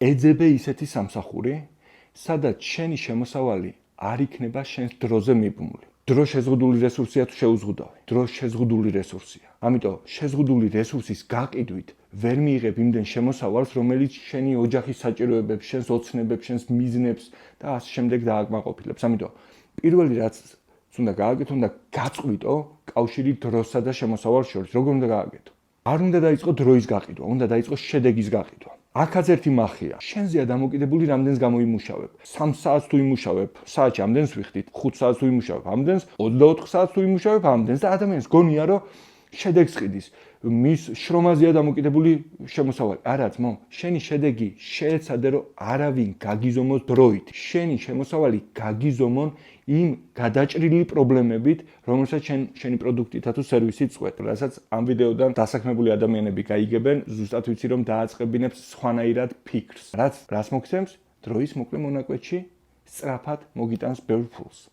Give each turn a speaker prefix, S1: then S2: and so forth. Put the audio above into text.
S1: ეძებე ისეთი სამსახური, სადაც შენი შემოსავალი არ იქნება შენს დროზე მიბმული. დრო შეზღუდული რესურსია თუ შეუზღუდავი. დრო შეზღუდული რესურსია. ამიტომ შეზღუდული რესურსის გაყიდვით ვერ მიიღებ იმდენ შემოსავალს, რომელიც შენი ოჯახის საჭიროებებს, შენს ოცნებებს, შენს მიზნებს და ასე შემდეგ დააკმაყოფილებს. ამიტომ პირველი რაც უნდა გააკეთო, უნდა გაწყვიტო კავშირი დროსა და შემოსავალს შორის. როგორ უნდა გააკეთო? არ უნდა დაიწყო დროის გაყიდვა, უნდა დაიწყო შედეგის გაყიდვა. აქაც ერთი მახია. შენზეა დამოკიდებული რამდენს გამოიმუშავებ. 3 საათს თუ იმუშავებ, საათში ამდენს ვიხდით, 5 საათს თუ იმუშავებ, ამდენს, 24 საათს თუ იმუშავებ, ამდენს და ადამიანს გონია რომ შედეგს ყიდის. მის შრომაზეა დამოკიდებული შემოსავალი. არა ძმო, შენი შედეგი შეეცადე რომ არავინ გაგიზომოს დროით. შენი შემოსავალი გაგიზომონ იმ გადაჭრილი პრობლემებით, რომელსაც შენი პროდუქტითა თუ სერვისით წყვეტ. რასაც ამ ვიდეოდან დასაქმებული ადამიანები გაიგებენ, ზუსტად ვიცი რომ დააწყებინებს სხვანაირად ფიქრს. რას მოგცემს? დროის მოკლე მონაკვეთში სწრაფად მოგიტანს ბევრ ფულს.